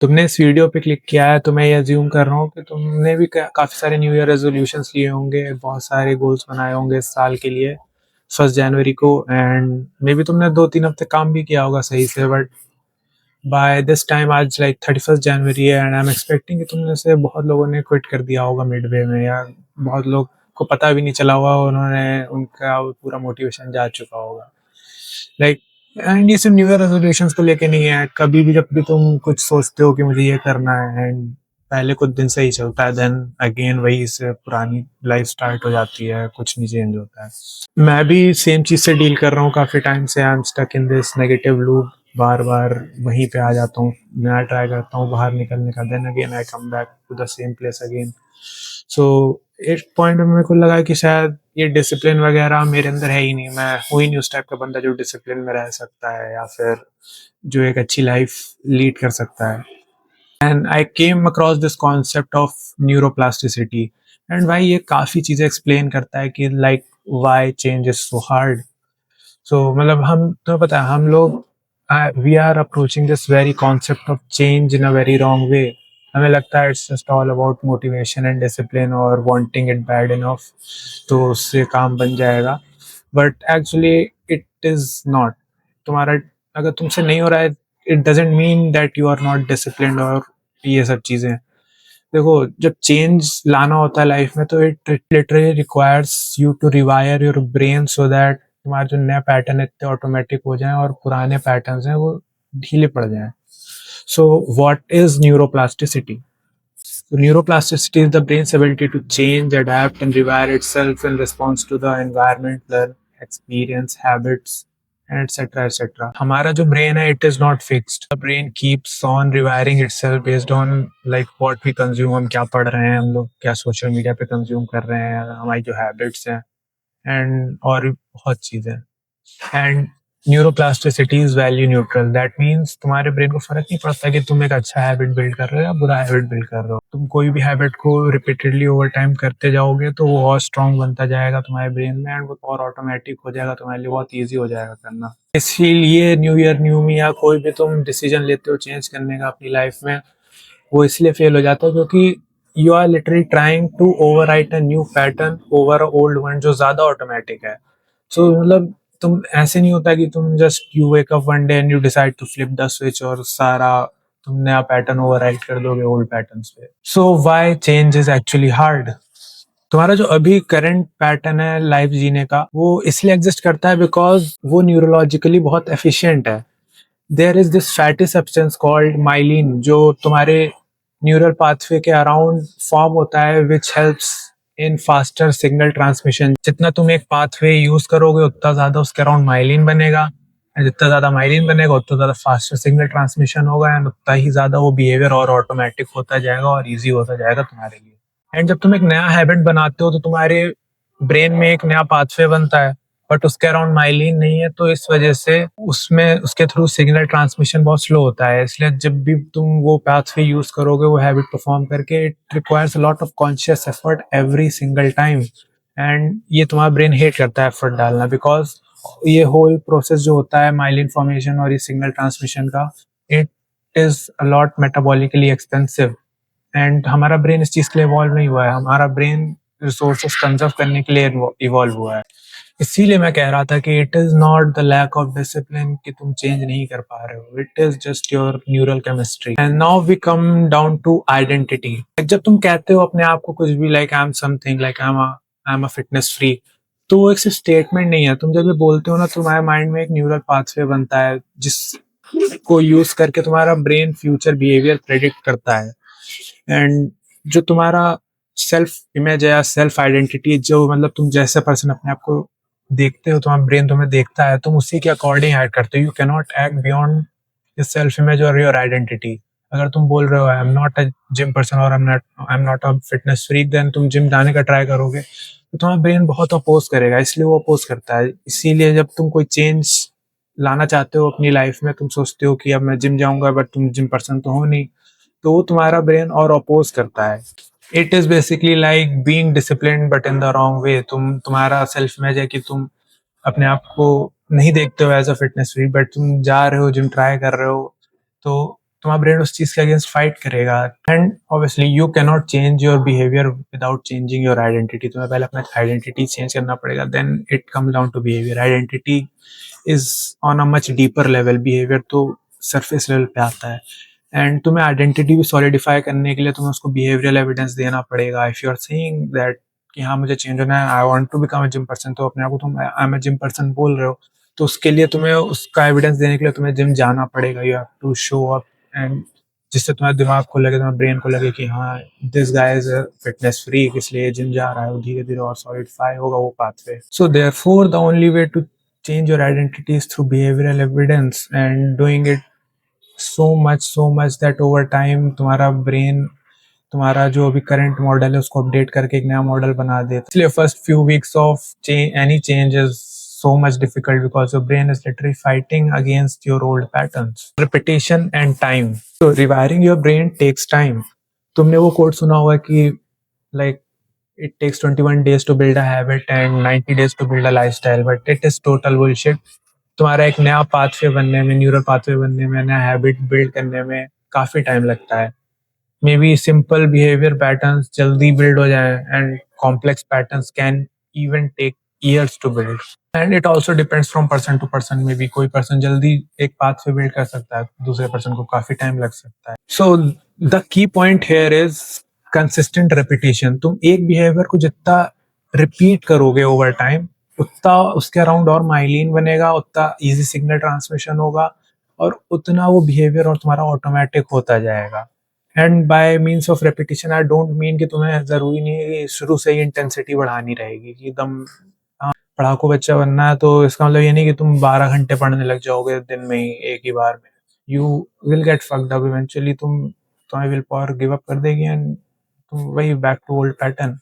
तुमने इस वीडियो पे क्लिक किया है तो मैं ये अज्यूम कर रहा हूँ कि तुमने भी काफ़ी सारे न्यू ईयर रेजोल्यूशंस लिए होंगे, बहुत सारे गोल्स बनाए होंगे इस साल के लिए 1 जनवरी को। एंड मे बी तुमने 2-3 हफ्ते काम भी किया होगा सही से, बट बाय दिस टाइम आज लाइक 31 जनवरी है एंड आई एम एक्सपेक्टिंग कि तुमने से बहुत लोगों ने क्विट कर दिया होगा मिडवे में, या बहुत लोग को पता भी नहीं चला हुआ, उन्होंने उनका पूरा मोटिवेशन जा चुका होगा। लाइक एंड ये सिर्फ न्यू ईयर रेजोल्यूशंस को लेके नहीं है, कभी भी जब भी तुम कुछ सोचते हो कि मुझे ये करना है एंड पहले कुछ दिन सही चलता है, देन अगेन वही से पुरानी लाइफ स्टार्ट हो जाती है, कुछ नहीं चेंज होता है। मैं भी सेम चीज से डील कर रहा हूँ काफी टाइम से। I am stuck in this negative loop, बार बार वहीं पे आ जाता हूँ, नया ट्राई करता हूँ बाहर निकलने का, then again I come back to the same place again. So एक पॉइंट में मेरे को लगा कि शायद ये डिसिप्लिन वगैरह मेरे अंदर है ही नहीं, मैं हूँ ही नहीं उस टाइप का बंदा जो डिसिप्लिन में रह सकता है या फिर जो एक अच्छी लाइफ लीड कर सकता है। And I came across this concept of neuroplasticity, and भाई ये काफ़ी चीज़ें एक्सप्लेन करता है कि like why change is so hard. So मतलब हम तो पता है हम लोग we are approaching this very concept of change in a very wrong way. हमें लगता है it's just all about motivation and discipline और वांटिंग इट बैड इनफ, तो उससे काम बन जाएगा। But actually it is not. तुम्हारा अगर तुमसे नहीं हो रहा है, it doesn't mean that you are not disciplined और ये सब चीज़ें। देखो, जब चेंज लाना होता है लाइफ में तो it literally requires you to rewire your brain so that तुम्हारे जो नए पैटर्न है इतने ऑटोमेटिक हो जाएं और पुराने पैटर्न्स हैं वो ढीले पड़ जाएं। So what is neuroplasticity? So neuroplasticity is the brain's ability to change, adapt, and rewire itself in response to the environment, learn, experience, habits, and etc. etc. हमारा जो brain है, it is not fixed. The brain keeps on rewiring itself based on like what we consume. हम क्या पढ़ रहे हैं, हम लोग क्या सोशल मीडिया पे कंज्यूम कर रहे हैं, हमारी जो हैबिट्स हैं, एंड और भी बहुत चीज़ें। And neuroplasticity is value neutral, that means तुम्हारे ब्रेन को फर्क नहीं पड़ता कि तुम एक अच्छा हैबिट बिल्ड कर रहे हो या बुरा हैबिट बिल्ड कर रहे हो। तुम कोई भी हैबिट को रिपीटेडली ओवर टाइम करते जाओगे तो वो और स्ट्रांग बनता जाएगा तुम्हारे ब्रेन में, एंड वो और ऑटोमेटिक हो जाएगा, तुम्हारे लिए बहुत ईजी हो जाएगा करना। इसीलिए न्यू ईयर न्यू मी या कोई भी तुम डिसीजन लेते हो चेंज करने का अपनी लाइफ में, वो इसलिए फेल हो जाता है क्योंकि you are literally trying to overwrite a new pattern over a old one जो ज्यादा ऑटोमेटिक है। सो मतलब तुम ऐसे नहीं होता कि तुम just you wake up one day and you decide to flip the switch और सारा तुम नया पैटर्न ओवरराइट कर दोगे ओल्ड पैटर्न्स पे। So why change is actually hard? तुम्हारा जो अभी करंट पैटर्न है लाइफ जीने का वो इसलिए एग्जिस्ट करता है बिकॉज वो न्यूरोलॉजिकली बहुत एफिशिएंट है। There is this fatty substance called myelin जो तुम्हारे न्यूरल पाथवे के अराउंड फॉर्म होता है, which helps in faster signal transmission. जितना तुम एक पाथवे यूज करोगे उतना ज्यादा उसके अराउंड माइलिन बनेगा, एंड जितना ज्यादा माइलिन बनेगा उतना ज्यादा फास्टर सिग्नल ट्रांसमिशन होगा, एंड उतना ही ज्यादा वो बिहेवियर और ऑटोमेटिक होता जाएगा और ईजी होता जाएगा तुम्हारे लिए। एंड जब तुम एक नया हैबिट बनाते हो तो तुम्हारे ब्रेन में एक नया पाथवे बनता है, बट उसके अराउंड माइलिन नहीं है, तो इस वजह से उसमें उसके थ्रू सिग्नल ट्रांसमिशन बहुत स्लो होता है। इसलिए जब भी तुम वो पाथवे यूज करोगे वो हैबिट परफॉर्म करके, it requires a lot of conscious effort every single time, and ये तुम्हारा ब्रेन हेट करता है एफर्ट डालना, बिकॉज ये होल प्रोसेस जो होता है माइलिन फॉर्मेशन और ये सिग्नल ट्रांसमिशन का, it is a lot metabolically expensive. And हमारा ब्रेन इस चीज के लिए इवॉल्व नहीं हुआ है, हमारा ब्रेन रिसोर्सेस कंजर्व करने के लिए इवॉल्व हुआ है। इसीलिए मैं कह रहा था कि it is not the lack of discipline कि तुम चेंज नहीं कर पा रहे हो, it is just your neural chemistry. And now we come down to identity. जब तुम कहते हो अपने आप को कुछ भी, like I am something, like I am a fitness freak, तो वो एक सिर्फ स्टेटमेंट नहीं है। तुम जब ये बोलते हो ना, तुम्हारे माइंड में एक न्यूरल पाथवे बनता है जिसको यूज करके तुम्हारा ब्रेन फ्यूचर बिहेवियर प्रेडिक्ट करता है। एंड जो तुम्हारा सेल्फ इमेज है या सेल्फ आइडेंटिटी, जो मतलब तुम जैसे पर्सन अपने आप को देखते हो, तुम्हारा ब्रेन तुम्हें देखता है, तुम उसी के अकॉर्डिंग एक्ट करते हो। You can not act beyond your self image और योर आइडेंटिटी। अगर तुम बोल रहे हो I am not a gym person और I am not a fitness freak, then तुम जिम जाने का ट्राई करोगे तो तुम्हारा ब्रेन बहुत अपोज करेगा, इसलिए वो अपोज करता है। इसीलिए जब तुम कोई चेंज लाना चाहते हो अपनी लाइफ में, तुम सोचते हो कि अब मैं जिम जाऊंगा, बट तुम जिम पर्सन तो हो नहीं, तो वो तुम्हारा ब्रेन और अपोज करता है। It is basically like being discipline but in the wrong way. तुम्हारा सेल्फ इमेज है कि तुम अपने आप को नहीं देखते हो as a fitness freak, but तुम जा रहे हो जिम ट्राई कर रहे हो, तो तुम्हारा ब्रेन उस चीज के अगेंस्ट फाइट करेगा। And obviously you can not change your behaviour without changing your identity. तुम्हें पहले अपना आइडेंटिटी चेंज करना पड़ेगा, then it comes down to behaviour. Identity is on a much deeper level, behaviour तो सरफेस लेवल पे आता है। एंड तुम्हें आइडेंटिटी भी सॉलिडिफाई करने के लिए तुम्हें उसको बिहेवियरल एविडेंस देना पड़ेगा। If you are saying that कि हाँ मुझे चेंज होना है, I want to become a gym person, तो अपने आप को तुम I am a gym person बोल रहे हो, तो उसके लिए तुम्हें उसका एविडेंस देने के लिए तुम्हें जिम जाना पड़ेगा। You have to show up, and जिससे तुम्हारा दिमाग को लगे, तुम्हारे ब्रेन को लगे कि हाँ this guy is a fitness freak, इसलिए जिम जा रहा है। वो धीरे धीरे और सॉलिडिफाई होगा वो pathway. So therefore the only way to change your identity is through behavioral evidence, and doing it so much that over time तुम्हारा ब्रेन तुम्हारा जो अभी करंट मॉडल है उसको अपडेट करके एक नया मॉडल बना देता है। इसलिए first few weeks of any change is so much difficult because your brain is literally fighting against your old patterns. Repetition and time. So rewiring your brain takes time. तुमने वो code सुना होगा कि like it takes 21 days to build a habit and 90 days to build a lifestyle, but it is total bullshit. तुम्हारा एक नया pathway बनने में, न्यूरल पाथवे बनने में, नया हैबिट बिल्ड करने में काफी टाइम लगता है। Maybe simple behaviour patterns जल्दी बिल्ड हो जाए and complex patterns can even take years to build, and it also depends from person to person. May be कोई पर्सन जल्दी एक पाथ पे बिल्ड कर सकता है, दूसरे पर्सन को काफी टाइम लग सकता है। So the key point here is consistent repetition. तुम एक बिहेवियर को जितना रिपीट करोगे ओवर टाइम, उतना उसके अराउंड और माइलिन बनेगा, उतना इजी सिग्नल ट्रांसमिशन होगा, और उतना वो बिहेवियर और तुम्हारा ऑटोमेटिक होता जाएगा। And bye means of repetition I don't mean कि तुम्हें जरूरी नहीं है कि शुरू से ही इंटेंसिटी बढ़ानी रहेगी कि एकदम पढ़ाकू बच्चा बनना है, तो इसका मतलब ये नहीं कि तुम 12 घंटे पढ़ने लग जाओगे दिन में ही एक ही बार में। You will get fucked up eventually. तुम्हारी विल पावर गिव अप कर देगी एंड तुम वही बैक टू ओल्ड पैटर्न।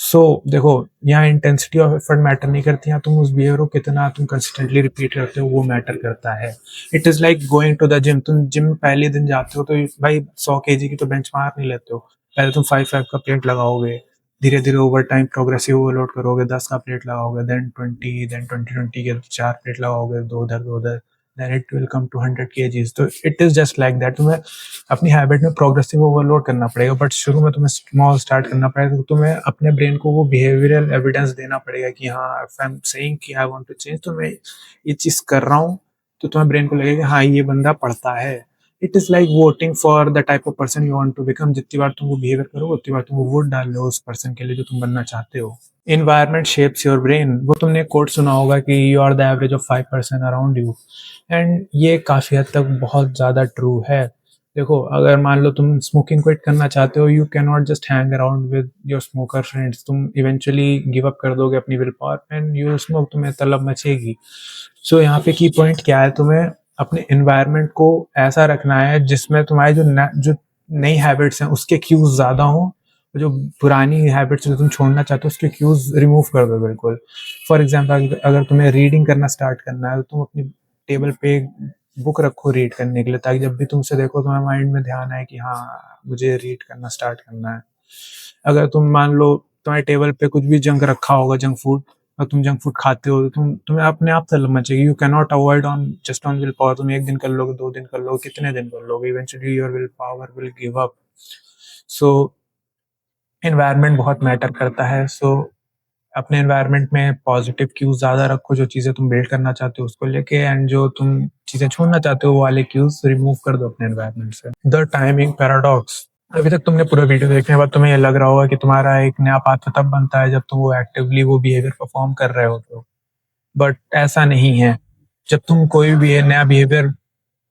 सो देखो, यहाँ इंटेंसिटी ऑफ एफर्ट मैटर नहीं करती, यहाँ तुम उस बिहेवियर को कितना तुम कंसिस्टेंटली रिपीट करते हो वो मैटर करता है। It is like going to the gym. तुम जिम पहले दिन जाते हो तो भाई 100 kg की तो बेंच मार नहीं लेते हो। पहले तुम 5 का प्लेट लगाओगे, धीरे धीरे ओवर टाइम प्रोग्रेसिव ओवरलोड करोगे, 10 का प्लेट लगाओगे, देन 20, देन 20 के 4 प्लेट लगाओगे, दो उधर, then it will come to 100 kgs। तो it is just like that. तुम्हें अपनी हैबिट में प्रोग्रेसिव ओवरलोड करना पड़ेगा, बट शुरू में तुम्हें स्मॉल स्टार्ट करना पड़ेगा। तो तुम्हें अपने ब्रेन को वो बिहेवियरल एविडेंस देना पड़ेगा कि हाँ इफ आई एम सेइंग कि आई वांट टू चेंज, तो मैं ये चीज कर रहा हूँ, तो तुम्हारे ब्रेन को लगेगा हाँ ये बंदा पढ़ता है। It is like voting for the type of person you want to become. जितनी बार तुम वो बिहेवियर करो उतनी बार तुम वो वोट डाल लो उस पर्सन के लिए जो तुम बनना चाहते हो। Environment shapes your brain. वो तुमने कोट सुना होगा कि you are the average of 5% around you, and ये काफी हद तक बहुत ज्यादा ट्रू है। देखो, अगर मान लो तुम स्मोकिंग क्विट करना चाहते हो, you can not just hang around with your smoker friends. तुम इवेंचुअली गिव अप कर दोगे अपनी will power and you smoke, तुम्हें तलब मचेगी। सो यहाँ पे की पॉइंट क्या है, तुम्हें अपने एनवायरनमेंट को ऐसा रखना है जिसमें तुम्हारे जो नई हैबिट्स हैं उसके क्यूज ज्यादा हो, जो पुरानी हैबिट्स जो तुम छोड़ना चाहते हो उसके क्यूज रिमूव कर दो बिल्कुल। फॉर एग्जाम्पल, अगर तुम्हें रीडिंग करना स्टार्ट करना है तो तुम अपनी टेबल पे बुक रखो रीड करने के लिए, ताकि जब भी तुमसे देखो तुम्हारे माइंड में ध्यान आए कि हाँ मुझे रीड करना स्टार्ट करना है। अगर तुम मान लो तुम्हारे टेबल पे कुछ भी जंक रखा होगा, जंक फूड, और तुम जंक फूड खाते हो, तो तुम्हें अपने आप तलब मचेगी। You can not avoid on just on will power. तुम एक दिन कर लोगे, 2 दिन कर लोगे, कितने दिन कर लोगे, eventually your will power will give up. So environment बहुत मैटर करता है। सो अपने एनवायरनमेंट में पॉजिटिव क्यूज ज्यादा रखो, जो चीजें तुम बिल्ड करना चाहते हो उसको लेके, एंड जो तुम चीजें छोड़ना चाहते हो वो वाले क्यूज रिमूव कर दो अपने एनवायरनमेंट से। The timing paradox. अभी तक तुमने पूरा वीडियो देखने के बाद तुम्हें ये लग रहा होगा कि तुम्हारा एक नया पाथ तब बनता है जब तुम वो एक्टिवली वो बिहेवियर परफॉर्म कर रहे होते हो, बट ऐसा नहीं है। जब तुम कोई भी नया बिहेवियर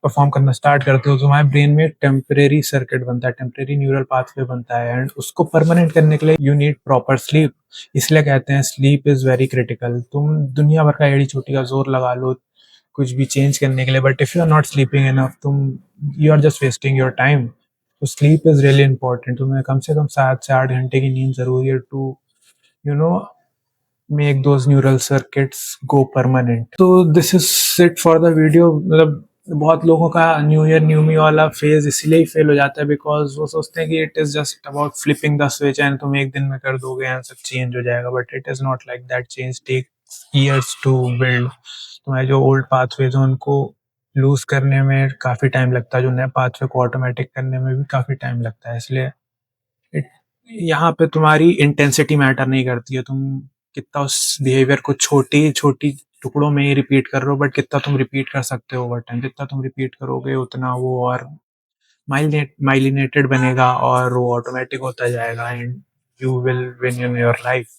परफॉर्म करना स्टार्ट करते हो, तुम्हारे ब्रेन में टेम्परेरी सर्किट बनता है, टेम्परेरी न्यूरल पाथवे बनता है, एंड उसको परमानेंट करने के लिए यू नीड प्रॉपर स्लीप। इसलिए कहते हैं स्लीप इज वेरी क्रिटिकल। तुम दुनिया भर का एड़ी चोटी का जोर लगा लो कुछ भी चेंज करने के लिए, but if you are not sleeping enough, you are just wasting your time. तो स्लीप इज रियली इंपॉर्टेंट। तुम्हें कम से कम 7 से 8 घंटे की नींद जरूरी है to you know make those neural circuits go permanent. So this is it for the video। मतलब बहुत लोगों का न्यू ईयर न्यू मी वाला फेज इसलिए ही फेल हो जाता है बिकॉज वो सोचते हैं कि it is just about flipping the switch and तुम एक दिन में कर दोगे एंड सब चेंज हो जाएगा, but it is not like that. Change take years to build. तुम्हारे जो ओल्ड पाथवेज हैं उनको लूज़ करने में काफ़ी टाइम लगता है, जो नए पाथवे को ऑटोमैटिक करने में भी काफ़ी टाइम लगता है। इसलिए इट यहाँ पे तुम्हारी इंटेंसिटी मैटर नहीं करती है, तुम कितना उस बिहेवियर को छोटी-छोटी टुकड़ों में ही रिपीट कर रहे हो, बट कितना तुम रिपीट कर सकते हो ओवर टाइम। जितना तुम रिपीट करोगे उतना वो और माइलिनेटेड बनेगा और वो ऑटोमैटिक होता जाएगा and you will win in your life.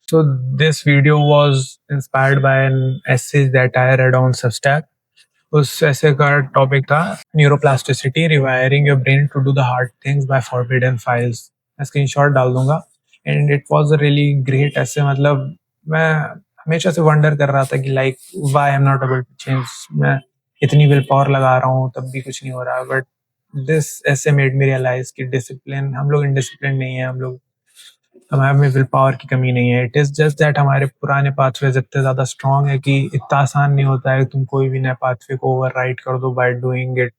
So this video was inspired by an essay that I read on Substack. उस ऐसे का टॉपिक था neuroplasticity rewiring your brain to do the hard things by Forbidden Files. मैं screenshot डाल दूंगा and it was a really great essay. मतलब मैं हमेशा से वंडर कर रहा था कि like why I am not able to change. मैं इतनी विल पावर लगा रहा हूँ तब भी कुछ नहीं हो रहा, बट दिस ऐसे मेड मी रियलाइज कि डिसिप्लिन, हम लोग इनडिसिप्लिन नहीं है, हम लोग, हमारे में विल पावर की कमी नहीं है। इट इज जस्ट दैट हमारे पुराने पाथवेज इतने ज्यादा स्ट्रांग है कि इतना आसान नहीं होता है कि तुम कोई भी नए पाथवे को ओवरराइड कर दो by doing it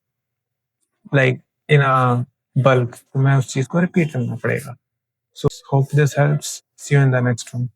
like in a bulk. तुम्हें उस चीज को रिपीट करना पड़ेगा। So hope this helps. See you in the next one.